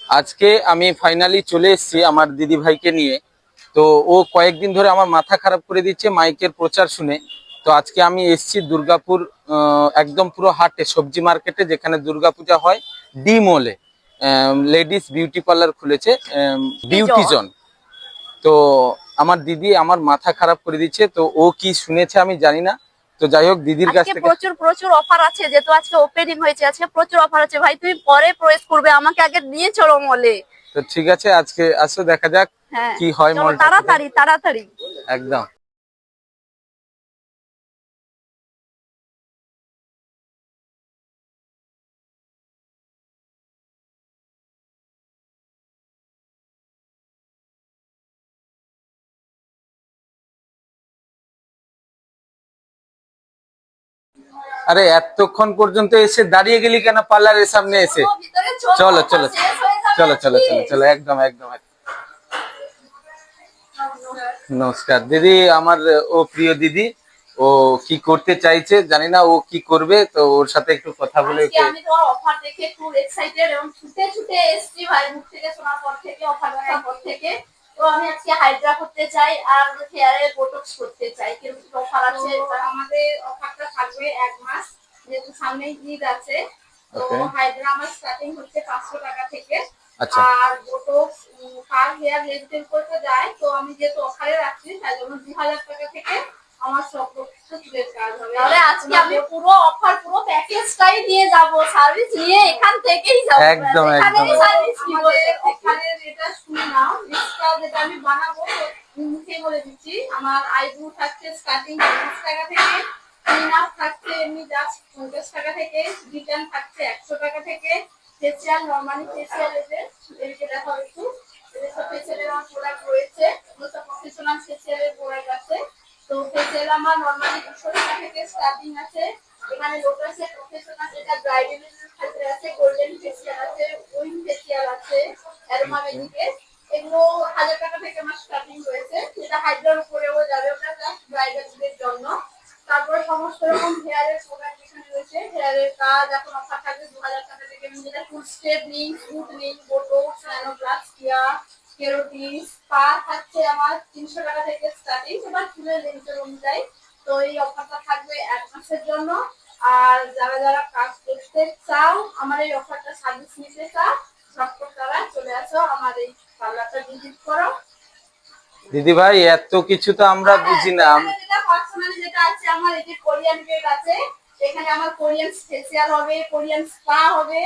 আজকে আমি ফাইনালি চলে এসেছি আমার দিদি ভাইকে নিয়ে। তো ও কয়েকদিন ধরে আমার মাথা খারাপ করে দিচ্ছে মাইকের প্রচার শুনে। তো আজকে আমি এসেছি দুর্গাপুর, একদম পুরো হাটে, সবজি মার্কেটে, যেখানে দুর্গাপূজা হয়। ডি মলে লেডিস বিউটি পার্লার খুলেছে, বিউটি জোন। তো আমার দিদি আমার মাথা খারাপ করে দিচ্ছে, তো ও কি শুনেছে আমি জানি না। তো যাই হোক, দিদির কাছ থেকে প্রচুর প্রচুর অফার আছে, যেহেতু আজকে ওপেনিং হয়েছে, আজকে প্রচুর অফার আছে। ভাই তুমি পরে প্রবেশ করবে, আমাকে আগে নিয়ে চলো মলে। তো ঠিক আছে, আজকে আসো, দেখা যাক হ্যাঁ, কি হয় চলো মলটা। তাড়াতাড়ি তাড়াতাড়ি। একদম। আরে এতক্ষণ পর্যন্ত এসে দাঁড়িয়ে গেলি কেন পার্লারের সামনে এসে? চলো চলো চলো চলো চলো চলো, একদম একদম একদম। নমস্কার দিদি, আমার ও প্রিয় দিদি। ও কি করতে চাইছে জানি না, ও কি করবে, তো ওর সাথে একটু কথা বলে। আমি তোমার অফার দেখে খুব এক্সাইটেড এবং ছুটে ছুটে এসেছি ভাই, মুখ থেকে শোনার পর থেকে, অফার দেখার পর থেকে। তো আমি আজকে হাইড্রা করতে চাই আর হেয়ারে বোটক্স করতে চাই। কিরকম অফার আছে? আমাদের অফারটা থাকবে 1 মাস, যেহেতু সামনে ঈদ আছে। তো হাইড্রা আমার স্টার্টিং হচ্ছে 500 টাকা থেকে। আর বোটক্স পার হেয়ার লেন্থের উপর তো যায়, তো আমি যেহেতু অফারে রাখছি তাই জন্য 2000 টাকা থেকে আমার সব চুলের কাজ হবে। তাহলে আজকে আমি পুরো অফার, পুরো প্যাকেজটাই নিয়ে যাব, সার্ভিস নিয়ে এখান থেকেই যাব। একদম একদম। সার্ভিস নিব। এখানের এটা শুনে নাও, লিস্টটা যেটা আমি বানাবো মুখে বলে দিচ্ছি। আমার আইব্রো থাকছে স্টার্টিং 50 টাকা থেকে, ক্লিন আপ থাকছে এমনি জাস্ট 50 টাকা থেকে, রিটার্ন থাকছে 100 টাকা থেকে, ফেসিয়াল নরমালি ফেসিয়াল এদিকে দেখো একটু, এসব ফেসিয়ালের আমার প্রোডাক্ট রয়েছে, এগুলো সব প্রফেশনাল ফেসিয়ালের প্রোডাক্ট আছে। তো ফেসিয়াল আমার নরমালি 200 টাকা থেকে স্টার্টিং আছে। এখানে লোটাসের প্রফেশনাল, যেটা ব্রাইডালের ক্ষেত্রে আছে, গোল্ডেন ফেসিয়াল আছে, উইং ফেসিয়াল আছে, অ্যারোমা মেডিকেল, এগুলো 1000 টাকা থেকে আমার স্টার্টিং রয়েছে। যেটা হাইড্রার উপরেও যাবে, ওটা জাস্ট ব্রাইডালদের জন্য। তারপরে সমস্ত রকম হেয়ারের প্রোডাক্ট এখানে রয়েছে। হেয়ারের কাজ এখন অফার থাকবে 2000 টাকা থেকে, যেটা full straightening, smoothing, Botox, nanoplastia, keratin, spa থাকছে আমার 300 টাকা থেকে স্টার্টিং, এবার চুলের লেন্থের অনুযায়ী। তো এই অফারটা থাকবে 1 মাসের জন্য। আর যারা যারা কাজ করতে চাও, আমার এই অফারটা সার্ভিস নিতে চাও, ঝটপট তারা চলে আসো, আমার এই পার্লারটা ভিজিট করো। দিদি ভাই, এত কিছু তো আমরা বুঝি না। যেটা পার্সোনালি যেটা আছে, আমার এই যে কোরিয়ান বেড আছে, এখানে আমার কোরিয়ান ফেসিয়াল হবে, কোরিয়ান স্পা হবে।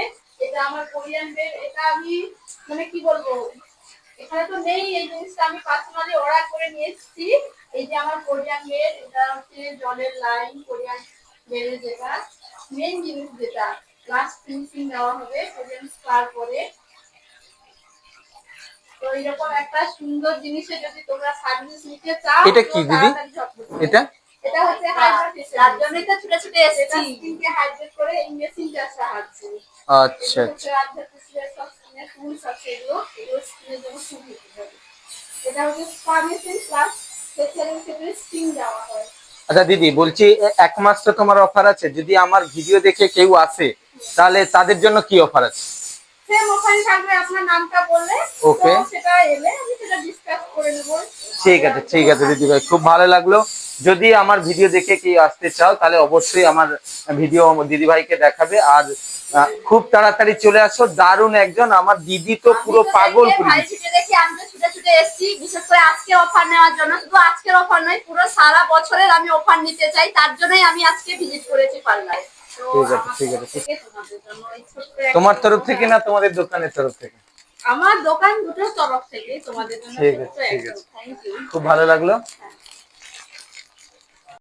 এটা আমার কোরিয়ান বেড, এটা আমি মানে কি বলবো, এখানে তো নেই এই জিনিসটা, আমি পার্সোনালি অর্ডার করে নিয়ে এসেছি। এই যে আমার কোরিয়ান বেড, এটা হচ্ছে জলের লাইন, কোরিয়ান বেডের যেটা মেইন জিনিস, যেটা লাস্ট ফিনিশিং দেওয়া হবে কোরিয়ান স্পার পরে। তো এরকম একটা সুন্দর জিনিসে যদি তোমরা সার্ভিস নিতে চাও, এটা কি দিদি? এটা এটা হচ্ছে হাইড্রা ফেসিয়াল, তার জন্যই তো ছুটে ছুটে এসেছি। স্কিনকে হাইড্রেট করে এই মেশিনটার সাহায্যে। আচ্ছা আচ্ছা। হাইড্রা ফেসিয়াল সব স্কিনের টুলস আছে, এগুলো স্কিনের জন্য খুব উপকারী। এটা হচ্ছে স্পা মেশিন প্লাস ফেসিয়ালের ক্ষেত্রে স্টিম দেওয়া হয়। আচ্ছা দিদি, বলছি 1 মাস তো তোমার অফার আছে, যদি আমার ভিডিও দেখে কেউ আসে তাহলে তাদের জন্য কি অফার আছে? সেম অফারই থাকবে, আপনার নামটা বললে ওকে, সেটা এলে আমি সেটা ডিসকাস করে নেব। ঠিক আছে ঠিক আছে দিদি ভাই, খুব ভালো লাগলো। যদি আমার ভিডিও দেখে কেউ আসতে চাও তাহলে অবশ্যই আমার ভিডিও দিদি ভাইকে দেখাবে। আর খুব তাড়াতাড়ি চলে আসো, দারুণ একজন আমার দিদি, তো পুরো পাগল করে দিচ্ছে। দেখি আমি তো ছুটে ছুটে এসেছি, বিশেষ করে আজকে অফার নেওয়ার জন্য। শুধু আজকের অফার নয়, পুরো সারা বছরের আমি অফার নিতে চাই, তার জন্যই আমি আজকে ভিজিট করেছি পার্লার। ঠিক আছে ঠিক আছে। তোমার তরফ থেকে না তোমাদের দোকানের তরফ থেকে? আমার দোকান দুটোর তরফ থেকে তোমাদের জন্য। ঠিক আছে ঠিক আছে, খুব ভালো লাগলো।